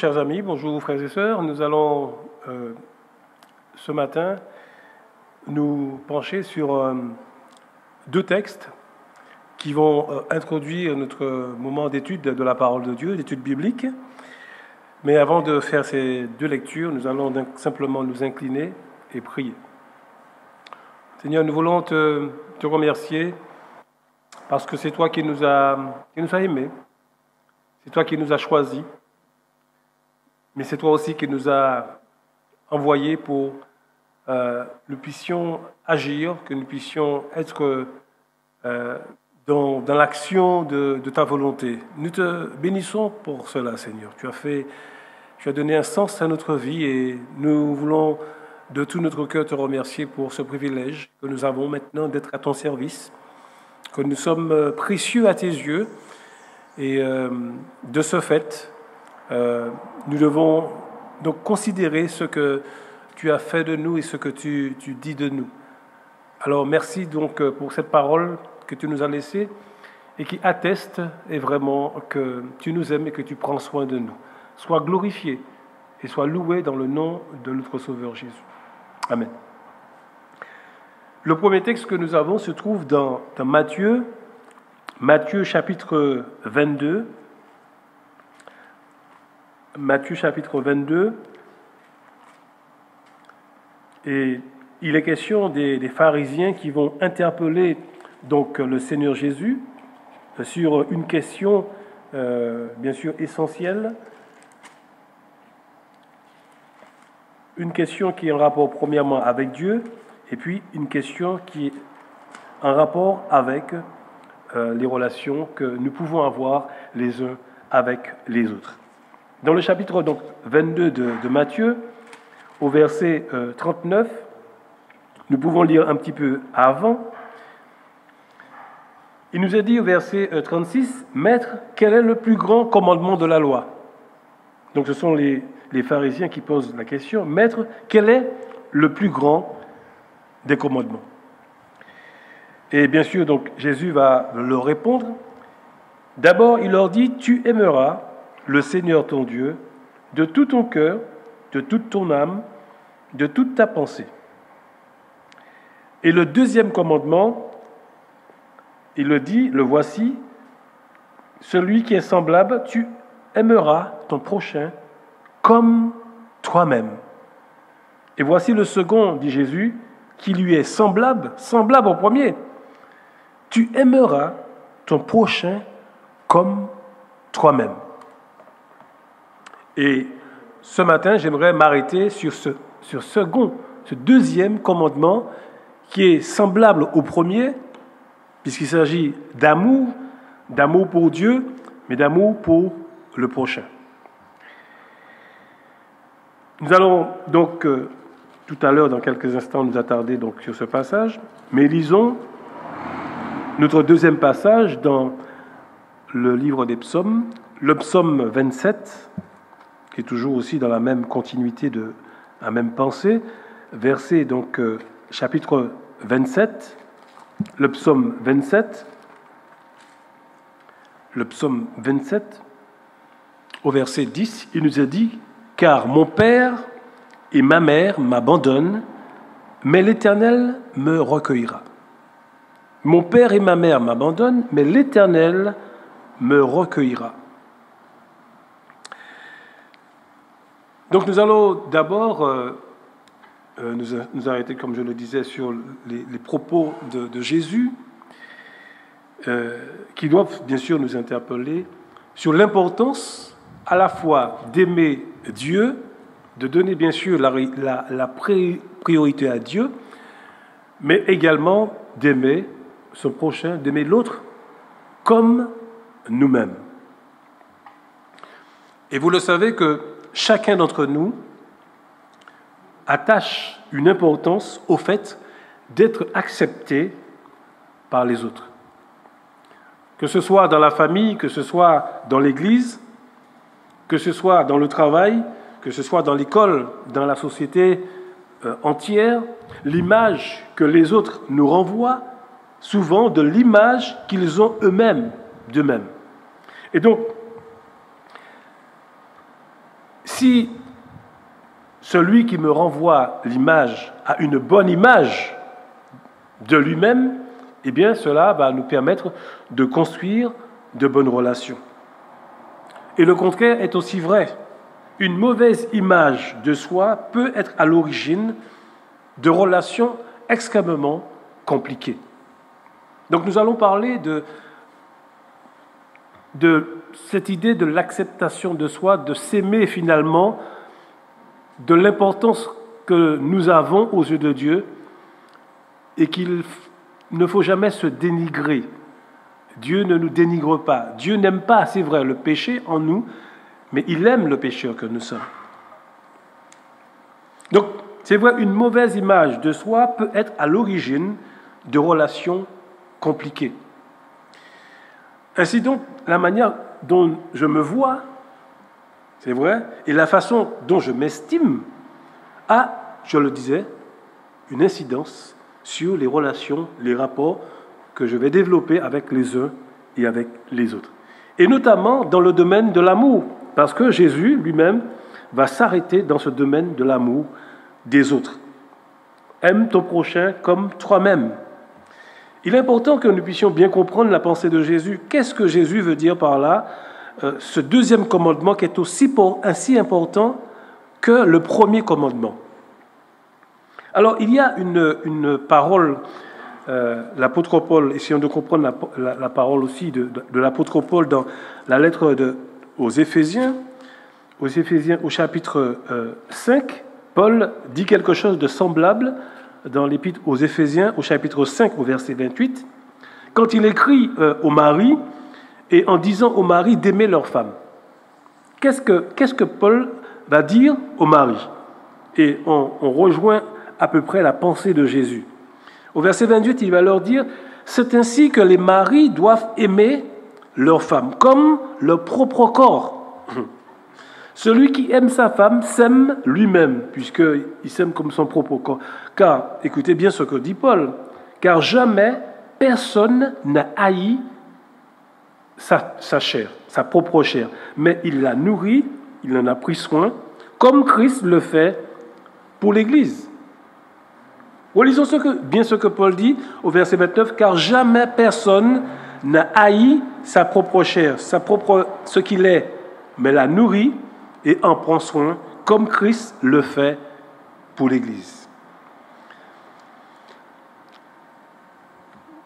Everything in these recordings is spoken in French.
chers amis, bonjour frères et sœurs. Nous allons ce matin nous pencher sur deux textes qui vont introduire notre moment d'étude de la parole de Dieu, d'étude biblique. Mais avant de faire ces deux lectures, nous allons simplement nous incliner et prier. Seigneur, nous voulons te remercier parce que c'est toi qui nous as aimés, c'est toi qui nous as choisis, mais c'est toi aussi qui nous as envoyés pour que nous puissions agir, que nous puissions être dans l'action de ta volonté. Nous te bénissons pour cela, Seigneur. Tu as donné un sens à notre vie et nous voulons de tout notre cœur te remercier pour ce privilège que nous avons maintenant d'être à ton service, que nous sommes précieux à tes yeux et de ce fait, nous devons donc considérer ce que tu as fait de nous et ce que tu dis de nous. Alors merci donc pour cette parole que tu nous as laissée et qui atteste et vraiment que tu nous aimes et que tu prends soin de nous. Sois glorifié et sois loué dans le nom de notre Sauveur Jésus. Amen. Le premier texte que nous avons se trouve dans Matthieu chapitre 22. Matthieu chapitre 22. Et il est question des pharisiens qui vont interpeller donc le Seigneur Jésus sur une question bien sûr essentielle. Une question qui est en rapport premièrement avec Dieu, et puis une question qui est en rapport avec les relations que nous pouvons avoir les uns avec les autres. Dans le chapitre donc, 22 de Matthieu, au verset 39, nous pouvons lire un petit peu avant. Il nous est dit au verset 36, « Maître, quel est le plus grand commandement de la loi ?» Donc ce sont les pharisiens qui posent la question, « Maître, quel est le plus grand des commandements ?» Et bien sûr, donc Jésus va leur répondre. D'abord, il leur dit, « Tu aimeras le Seigneur ton Dieu de tout ton cœur, de toute ton âme, de toute ta pensée. » Et le deuxième commandement, il le dit, le voici, « Celui qui est semblable, tu aimeras ton prochain comme toi-même. » Et voici le second, dit Jésus, qui lui est semblable au premier. « Tu aimeras ton prochain comme toi-même. » Et ce matin, j'aimerais m'arrêter sur ce deuxième commandement qui est semblable au premier, puisqu'il s'agit d'amour pour Dieu, mais d'amour pour le prochain. Nous allons donc tout à l'heure, dans quelques instants, nous attarder donc sur ce passage, mais lisons notre deuxième passage dans le livre des psaumes, le psaume 27, qui est toujours aussi dans la même continuité de la même pensée, verset donc chapitre 27, le psaume 27, au verset 10, il nous a dit « Car mon père et ma mère m'abandonnent, mais l'Éternel me recueillera. » Mon père et ma mère m'abandonnent, mais l'Éternel me recueillera. Donc nous allons d'abord nous arrêter, comme je le disais, sur les propos de Jésus, qui doivent bien sûr nous interpeller sur l'importance à la fois d'aimer Dieu, de donner bien sûr la priorité à Dieu, mais également d'aimer son prochain, d'aimer l'autre comme nous-mêmes. Et vous le savez que chacun d'entre nous attache une importance au fait d'être accepté par les autres. Que ce soit dans la famille, que ce soit dans l'Église, que ce soit dans le travail, que ce soit dans l'école, dans la société entière, l'image que les autres nous renvoient, souvent de l'image qu'ils ont eux-mêmes d'eux-mêmes. Et donc, si celui qui me renvoie l'image a une bonne image de lui-même, eh bien cela va nous permettre de construire de bonnes relations. Et le contraire est aussi vrai. Une mauvaise image de soi peut être à l'origine de relations extrêmement compliquées. Donc nous allons parler de cette idée de l'acceptation de soi, de s'aimer finalement, de l'importance que nous avons aux yeux de Dieu et qu'il ne faut jamais se dénigrer. Dieu ne nous dénigre pas. Dieu n'aime pas, c'est vrai, le péché en nous, mais il aime le pécheur que nous sommes. Donc, c'est vrai, une mauvaise image de soi peut être à l'origine de relations compliquées. Ainsi donc, la manière dont je me vois, c'est vrai, et la façon dont je m'estime a, je le disais, une incidence sur les relations, les rapports que je vais développer avec les uns et avec les autres. Et notamment dans le domaine de l'amour, parce que Jésus lui-même va s'arrêter dans ce domaine de l'amour des autres. Aime ton prochain comme toi-même. Il est important que nous puissions bien comprendre la pensée de Jésus. Qu'est-ce que Jésus veut dire par là? Ce deuxième commandement qui est aussi important que le premier commandement. Alors, il y a une parole, l'apôtre Paul, essayons de comprendre la parole aussi de l'apôtre Paul dans la lettre aux Éphésiens au chapitre 5, Paul dit quelque chose de semblable dans l'épître aux Éphésiens au chapitre 5 au verset 28, quand il écrit aux maris et en disant aux maris d'aimer leur femme. Qu'est-ce que Paul va dire aux maris? Et on rejoint à peu près la pensée de Jésus. Au verset 28, il va leur dire « C'est ainsi que les maris doivent aimer leur femme, comme leur propre corps. Celui qui aime sa femme s'aime lui-même, puisqu'il s'aime comme son propre corps. Car, écoutez bien ce que dit Paul, car jamais personne n'a haï sa chair, sa propre chair, mais il la nourrit, il en a pris soin, comme Christ le fait pour l'Église. Relisons bien ce que Paul dit au verset 29, car jamais personne n'a haï sa propre chair, ce qu'il est, mais la nourrit et en prend soin, comme Christ le fait pour l'Église.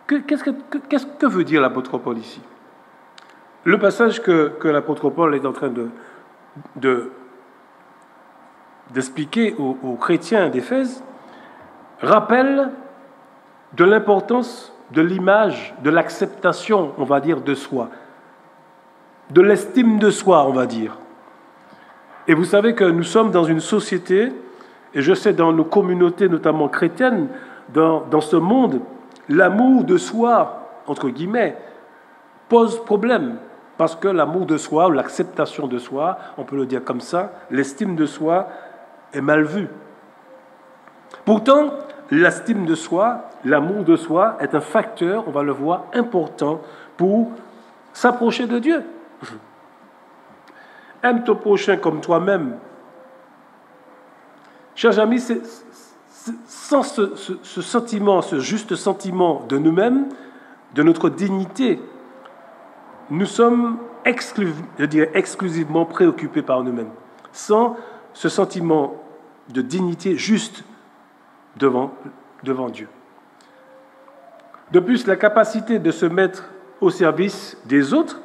Qu'est-ce que veut dire l'apôtre Paul ici? Le passage que l'apôtre Paul est en train d'expliquer aux chrétiens d'Éphèse rappelle de l'importance de l'image, de l'acceptation, on va dire, de soi, de l'estime de soi, on va dire. Et vous savez que nous sommes dans une société, et je sais dans nos communautés, notamment chrétiennes, dans ce monde, l'amour de soi, entre guillemets, pose problème. Parce que l'amour de soi, ou l'acceptation de soi, on peut le dire comme ça, l'estime de soi est mal vue. Pourtant, l'estime de soi, l'amour de soi est un facteur, on va le voir, important pour s'approcher de Dieu. Aime ton prochain comme toi-même. Chers amis, sans ce sentiment, ce juste sentiment de nous-mêmes, de notre dignité, nous sommes exclusivement préoccupés par nous-mêmes. Sans ce sentiment de dignité juste devant Dieu. De plus, la capacité de se mettre au service des autres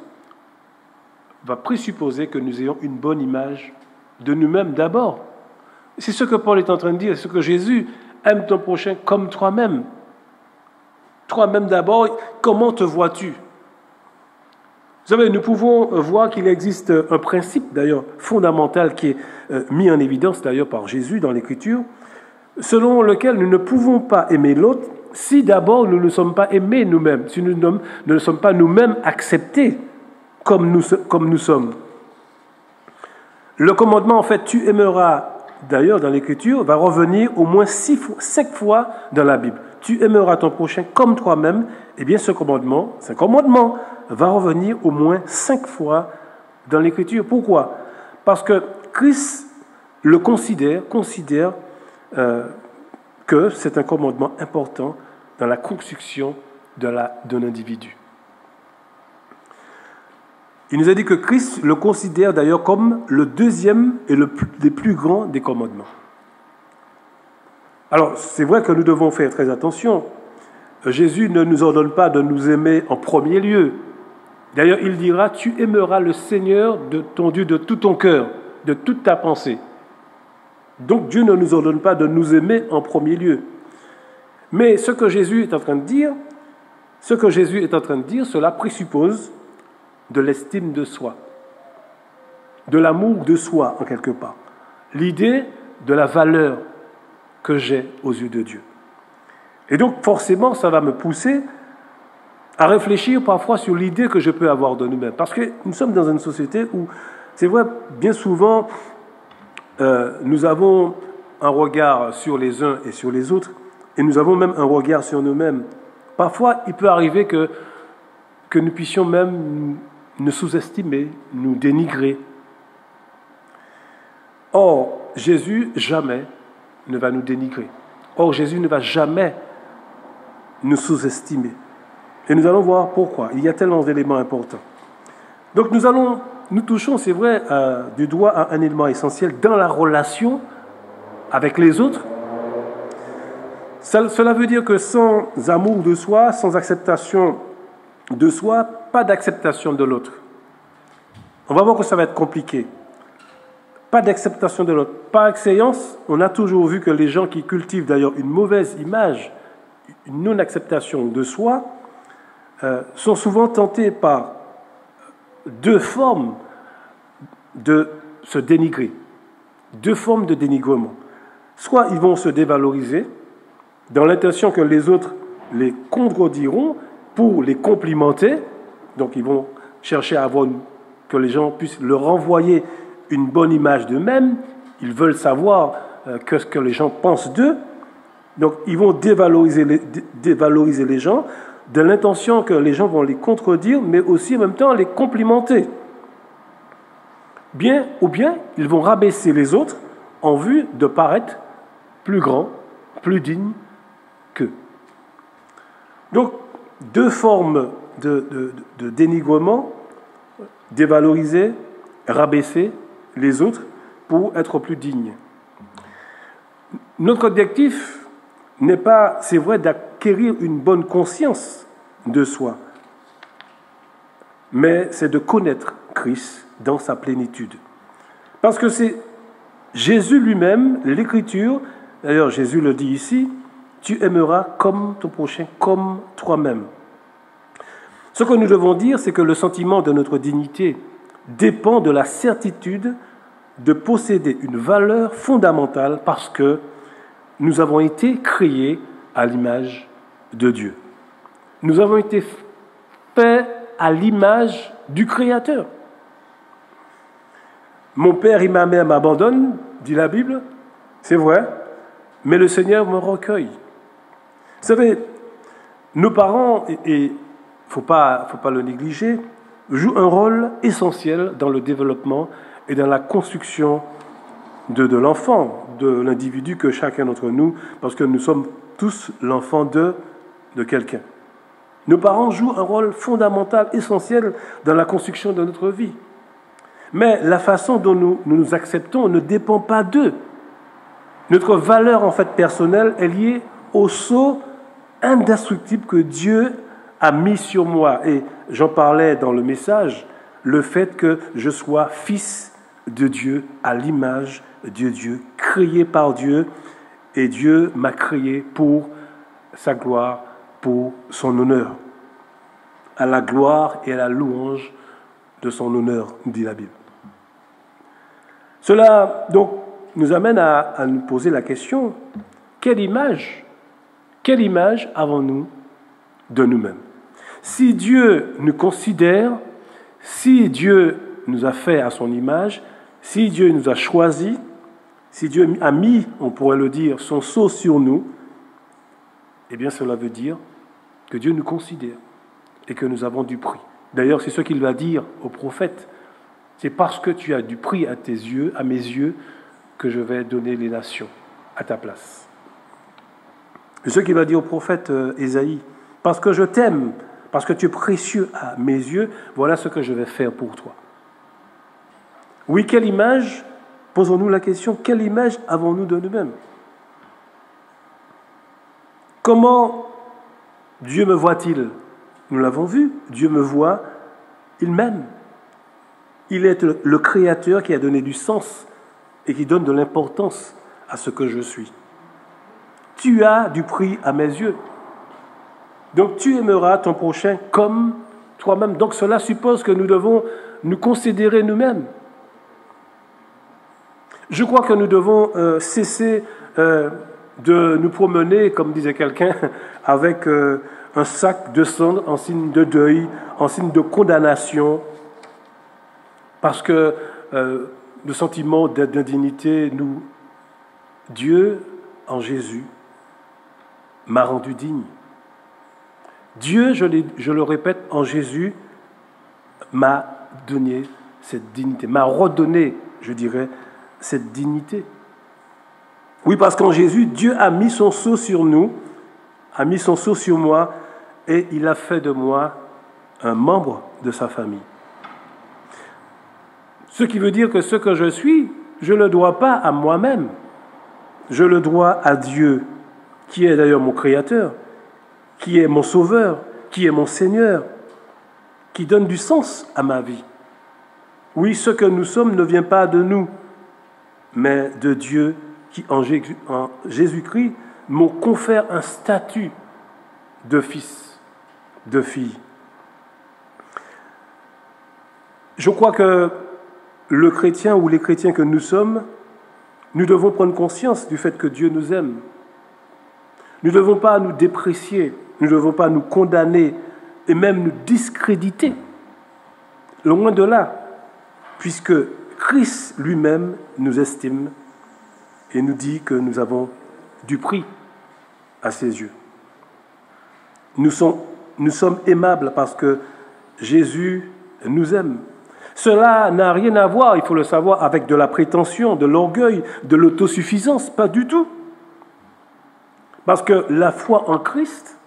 va présupposer que nous ayons une bonne image de nous-mêmes d'abord. C'est ce que Paul est en train de dire, c'est ce que Jésus aime ton prochain comme toi-même. Toi-même d'abord, comment te vois-tu? Vous savez, nous pouvons voir qu'il existe un principe d'ailleurs fondamental qui est mis en évidence d'ailleurs par Jésus dans l'Écriture, selon lequel nous ne pouvons pas aimer l'autre si d'abord nous ne sommes pas aimés nous-mêmes, si nous ne sommes pas nous-mêmes acceptés comme nous sommes. Le commandement, en fait, tu aimeras, d'ailleurs dans l'Écriture, va revenir au moins 5 fois dans la Bible. Tu aimeras ton prochain comme toi-même. Eh bien, ce commandement va revenir au moins 5 fois dans l'Écriture. Pourquoi? Parce que Christ le considère que c'est un commandement important dans la construction d'un individu. Il nous a dit que Christ le considère d'ailleurs comme le deuxième et des plus grands des commandements. Alors, c'est vrai que nous devons faire très attention. Jésus ne nous ordonne pas de nous aimer en premier lieu. D'ailleurs, il dira, tu aimeras le Seigneur de ton Dieu de tout ton cœur, de toute ta pensée. Donc, Dieu ne nous ordonne pas de nous aimer en premier lieu. Mais ce que Jésus est en train de dire, cela présuppose de l'estime de soi, de l'amour de soi, en quelque part. L'idée de la valeur que j'ai aux yeux de Dieu. Et donc, forcément, ça va me pousser à réfléchir parfois sur l'idée que je peux avoir de nous-mêmes. Parce que nous sommes dans une société où, c'est vrai, bien souvent, nous avons un regard sur les uns et sur les autres, et nous avons même un regard sur nous-mêmes. Parfois, il peut arriver que nous puissions même nous sous-estimer, nous dénigrer. Or, Jésus, jamais ne va nous dénigrer. Or, Jésus ne va jamais nous sous-estimer. Et nous allons voir pourquoi. Il y a tellement d'éléments importants. Donc, nous touchons, c'est vrai, du doigt à un élément essentiel dans la relation avec les autres. Cela veut dire que sans amour de soi, sans acceptation de soi, pas d'acceptation de l'autre. On va voir que ça va être compliqué. Pas d'acceptation de l'autre. Par excellence, on a toujours vu que les gens qui cultivent d'ailleurs une mauvaise image, une non-acceptation de soi, sont souvent tentés par deux formes de se dénigrer, deux formes de dénigrement. Soit ils vont se dévaloriser dans l'intention que les autres les contrediront pour les complimenter, donc ils vont chercher à avoir que les gens puissent leur renvoyer une bonne image d'eux-mêmes, ils veulent savoir ce que les gens pensent d'eux, donc ils vont dévaloriser les gens de l'intention que les gens vont les contredire, mais aussi en même temps les complimenter. Ou bien ils vont rabaisser les autres en vue de paraître plus grands, plus dignes qu'eux. Donc, deux formes de dénigrement, dévaloriser, rabaisser les autres pour être plus dignes. Notre objectif n'est pas, c'est vrai, d'acquérir une bonne conscience de soi, mais c'est de connaître Christ dans sa plénitude. Parce que c'est Jésus lui-même, l'Écriture, d'ailleurs Jésus le dit ici, tu aimeras comme ton prochain, comme toi-même. Ce que nous devons dire, c'est que le sentiment de notre dignité dépend de la certitude de posséder une valeur fondamentale parce que nous avons été créés à l'image de Dieu. Nous avons été faits à l'image du Créateur. Mon père et ma mère m'abandonnent, dit la Bible, c'est vrai, mais le Seigneur me recueille. Vous savez, nos parents, et il ne faut pas le négliger, jouent un rôle essentiel dans le développement et dans la construction de l'enfant, de l'individu que chacun d'entre nous, parce que nous sommes tous l'enfant de quelqu'un. Nos parents jouent un rôle fondamental, essentiel dans la construction de notre vie. Mais la façon dont nous nous acceptons ne dépend pas d'eux. Notre valeur en fait personnelle est liée au sceau indestructible que Dieu a mis sur moi. Et j'en parlais dans le message, le fait que je sois fils de Dieu, à l'image de Dieu, créé par Dieu, et Dieu m'a créé pour sa gloire, pour son honneur. À la gloire et à la louange de son honneur, dit la Bible. Cela, donc, nous amène à nous poser la question, quelle image avons-nous de nous-mêmes? Si Dieu nous considère, si Dieu nous a fait à son image, si Dieu nous a choisis, si Dieu a mis, on pourrait le dire, son sceau sur nous, eh bien cela veut dire que Dieu nous considère et que nous avons du prix. D'ailleurs, c'est ce qu'il va dire aux prophètes C'est parce que tu as du prix à tes yeux, à mes yeux, que je vais donner les nations à ta place. C'est ce qu'il va dire au prophète Ésaïe. Parce que je t'aime, parce que tu es précieux à mes yeux, voilà ce que je vais faire pour toi. Oui, quelle image, posons-nous la question, quelle image avons-nous de nous-mêmes? Comment Dieu me voit-il? Nous l'avons vu, Dieu me voit, il m'aime. Il est le Créateur qui a donné du sens et qui donne de l'importance à ce que je suis. Tu as du prix à mes yeux. Donc tu aimeras ton prochain comme toi-même. Donc cela suppose que nous devons nous considérer nous-mêmes. Je crois que nous devons cesser de nous promener, comme disait quelqu'un, avec un sac de cendres en signe de deuil, en signe de condamnation, parce que le sentiment d'indignité, Dieu, en Jésus, m'a rendu digne. Dieu, je le répète, en Jésus, m'a donné cette dignité, m'a redonné, je dirais, cette dignité. Oui, parce qu'en Jésus, Dieu a mis son sceau sur nous, a mis son sceau sur moi, et il a fait de moi un membre de sa famille. Ce qui veut dire que ce que je suis, je ne le dois pas à moi-même, je le dois à Dieu, qui est d'ailleurs mon Créateur, qui est mon Sauveur, qui est mon Seigneur, qui donne du sens à ma vie. Oui, ce que nous sommes ne vient pas de nous, mais de Dieu qui, en Jésus-Christ, me confère un statut de fils, de fille. Je crois que le chrétien ou les chrétiens que nous sommes, nous devons prendre conscience du fait que Dieu nous aime. Nous ne devons pas nous déprécier, nous ne devons pas nous condamner et même nous discréditer. Loin de là, puisque Christ lui-même nous estime et nous dit que nous avons du prix à ses yeux. Nous sommes aimables parce que Jésus nous aime. Cela n'a rien à voir, il faut le savoir, avec de la prétention, de l'orgueil, de l'autosuffisance, pas du tout. Parce que la foi en Christ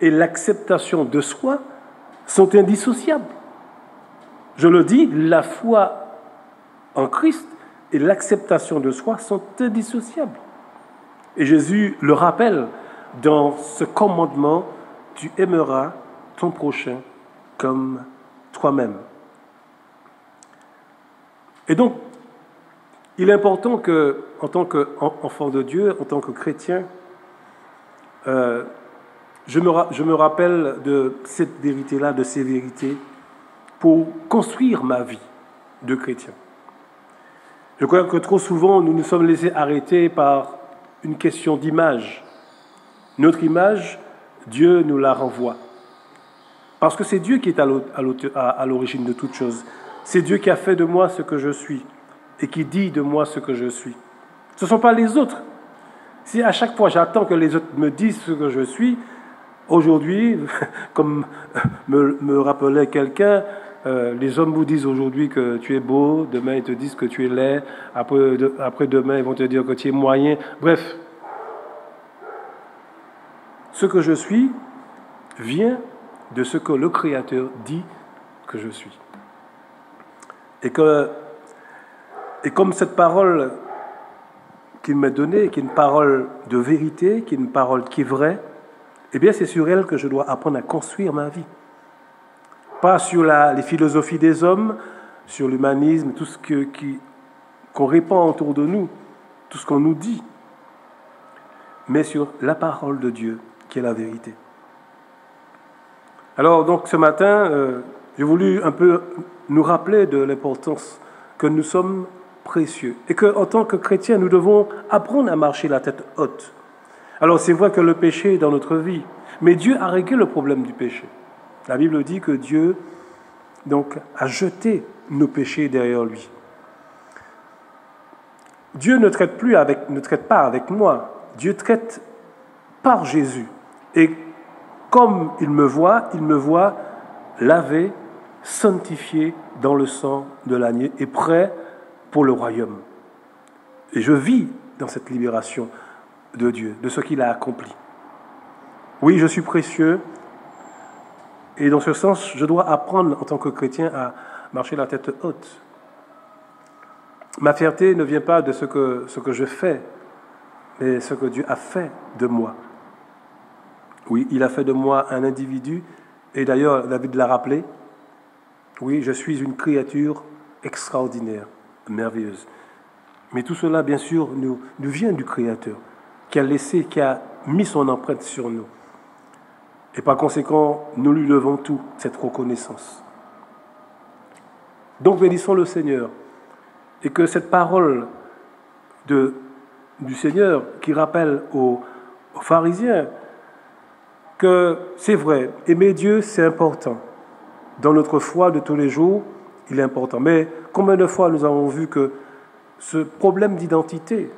et l'acceptation de soi sont indissociables. Je le dis, la foi en Christ et l'acceptation de soi sont indissociables. Et Jésus le rappelle dans ce commandement, tu aimeras ton prochain comme toi-même. Et donc, il est important que, en tant qu'enfant de Dieu, en tant que chrétien, je me rappelle de cette vérité-là, de ces vérités, pour construire ma vie de chrétien. Je crois que trop souvent, nous nous sommes laissés arrêter par une question d'image. Notre image, Dieu nous la renvoie. Parce que c'est Dieu qui est à l'origine de toutes choses. C'est Dieu qui a fait de moi ce que je suis et qui dit de moi ce que je suis. Ce ne sont pas les autres. Si à chaque fois j'attends que les autres me disent ce que je suis, aujourd'hui, comme me rappelait quelqu'un, les hommes vous disent aujourd'hui que tu es beau, demain ils te disent que tu es laid, après demain ils vont te dire que tu es moyen. Bref, ce que je suis vient de ce que le Créateur dit que je suis. Et comme cette parole qu'il m'a donnée, qui est une parole de vérité, qui est une parole qui est vraie, eh bien c'est sur elle que je dois apprendre à construire ma vie. Pas sur les philosophies des hommes, sur l'humanisme, tout ce qu'on répand autour de nous, tout ce qu'on nous dit, mais sur la parole de Dieu, qui est la vérité. Alors, donc, ce matin, j'ai voulu un peu nous rappeler de l'importance que nous sommes précieux et qu'en tant que chrétiens, nous devons apprendre à marcher la tête haute. Alors, c'est vrai que le péché est dans notre vie, mais Dieu a réglé le problème du péché. La Bible dit que Dieu, donc, a jeté nos péchés derrière lui. Dieu ne traite pas avec moi. Dieu traite par Jésus. Et comme il me voit lavé, sanctifié dans le sang de l'agneau et prêt pour le royaume. Et je vis dans cette libération de Dieu, de ce qu'il a accompli. Oui, je suis précieux, et dans ce sens, je dois apprendre en tant que chrétien à marcher la tête haute. Ma fierté ne vient pas de ce que je fais, mais ce que Dieu a fait de moi. Oui, il a fait de moi un individu, et d'ailleurs, David l'a rappelé, oui, je suis une créature extraordinaire, merveilleuse. Mais tout cela, bien sûr, nous vient du Créateur, qui a mis son empreinte sur nous. Et par conséquent, nous lui devons tout, cette reconnaissance. Donc, bénissons le Seigneur, et que cette parole du Seigneur qui rappelle aux pharisiens que c'est vrai, aimer Dieu, c'est important. Dans notre foi de tous les jours, il est important. Mais combien de fois nous avons vu que ce problème d'identité,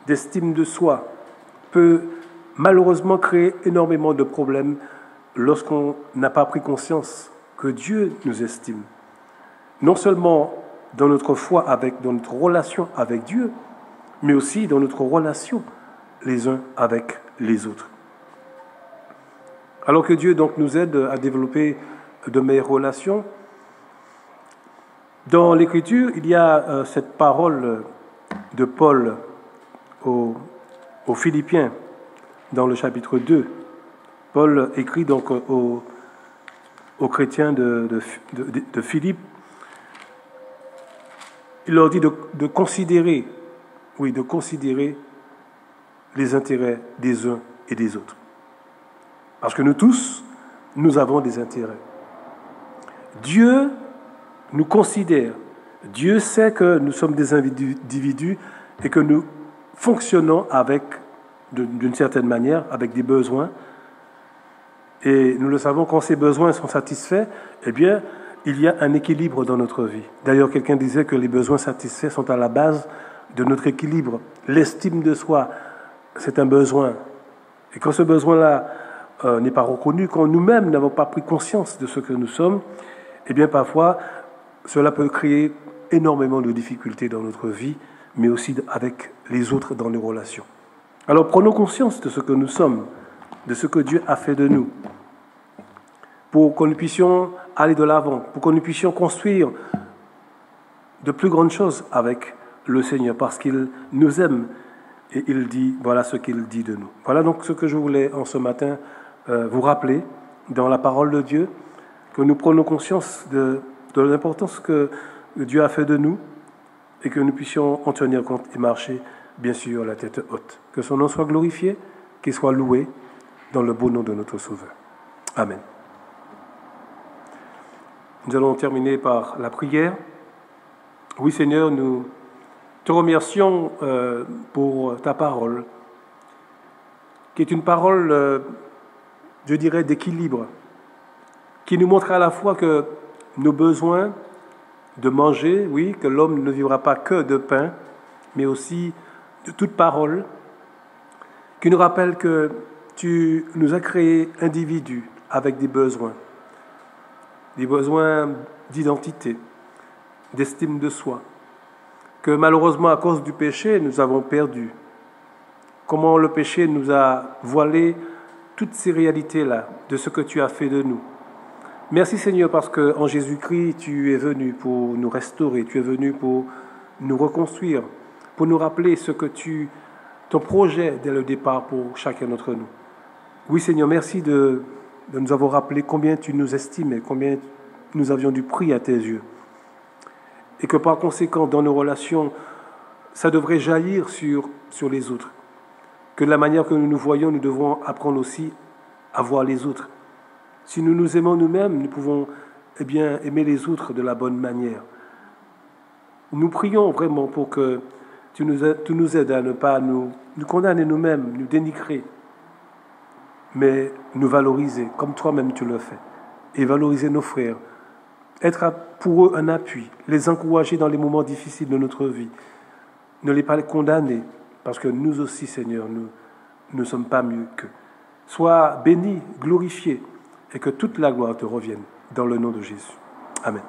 d'estime de soi, peut malheureusement créer énormément de problèmes lorsqu'on n'a pas pris conscience que Dieu nous estime. Non seulement dans notre foi, dans notre relation avec Dieu, mais aussi dans notre relation les uns avec les autres. Alors que Dieu donc nous aide à développer de meilleures relations, dans l'Écriture, il y a cette parole de Paul aux Philippiens, dans le chapitre 2. Paul écrit donc aux chrétiens de Philippe. Il leur dit de considérer les intérêts des uns et des autres. Parce que nous tous, nous avons des intérêts. Dieu nous considère. Dieu sait que nous sommes des individus et que nous fonctionnons d'une certaine manière, avec des besoins. Et nous le savons, quand ces besoins sont satisfaits, eh bien, il y a un équilibre dans notre vie. D'ailleurs, quelqu'un disait que les besoins satisfaits sont à la base de notre équilibre. L'estime de soi, c'est un besoin. Et quand ce besoin-là n'est pas reconnu, quand nous-mêmes n'avons pas pris conscience de ce que nous sommes, eh bien, parfois, cela peut créer énormément de difficultés dans notre vie, mais aussi avec les autres dans nos relations. Alors, prenons conscience de ce que nous sommes, de ce que Dieu a fait de nous, pour que nous puissions aller de l'avant, pour que nous puissions construire de plus grandes choses avec le Seigneur, parce qu'il nous aime et il dit, voilà ce qu'il dit de nous. Voilà donc ce que je voulais en ce matin vous rappeler dans la parole de Dieu, que nous prenons conscience de l'importance que Dieu a fait de nous et que nous puissions en tenir compte et marcher, bien sûr, la tête haute. Que son nom soit glorifié, qu'il soit loué dans le beau nom de notre Sauveur. Amen. Nous allons terminer par la prière. Oui, Seigneur, nous te remercions pour ta parole, qui est une parole, je dirais, d'équilibre, qui nous montre à la fois que nos besoins de manger, oui, que l'homme ne vivra pas que de pain, mais aussi de toute parole, qui nous rappelle que tu nous as créés individus avec des besoins d'identité, d'estime de soi, que malheureusement à cause du péché, nous avons perdu. Comment le péché nous a voilé toutes ces réalités-là de ce que tu as fait de nous. Merci Seigneur parce qu'en Jésus-Christ, tu es venu pour nous restaurer, tu es venu pour nous reconstruire, pour nous rappeler ton projet dès le départ pour chacun d'entre nous. Oui Seigneur, merci de nous avoir rappelé combien tu nous estimes et combien nous avions du prix à tes yeux. Et que par conséquent, dans nos relations, ça devrait jaillir sur les autres. Que de la manière que nous nous voyons, nous devons apprendre aussi à voir les autres. Si nous nous aimons nous-mêmes, nous pouvons aimer les autres de la bonne manière. Nous prions vraiment pour que tu nous aides à ne pas nous condamner nous-mêmes, nous dénigrer, mais nous valoriser, comme toi-même tu le fais, et valoriser nos frères, être pour eux un appui, les encourager dans les moments difficiles de notre vie, ne les pas condamner, parce que nous aussi, Seigneur, nous ne sommes pas mieux qu'eux. Sois béni, glorifié, et que toute la gloire te revienne, dans le nom de Jésus. Amen.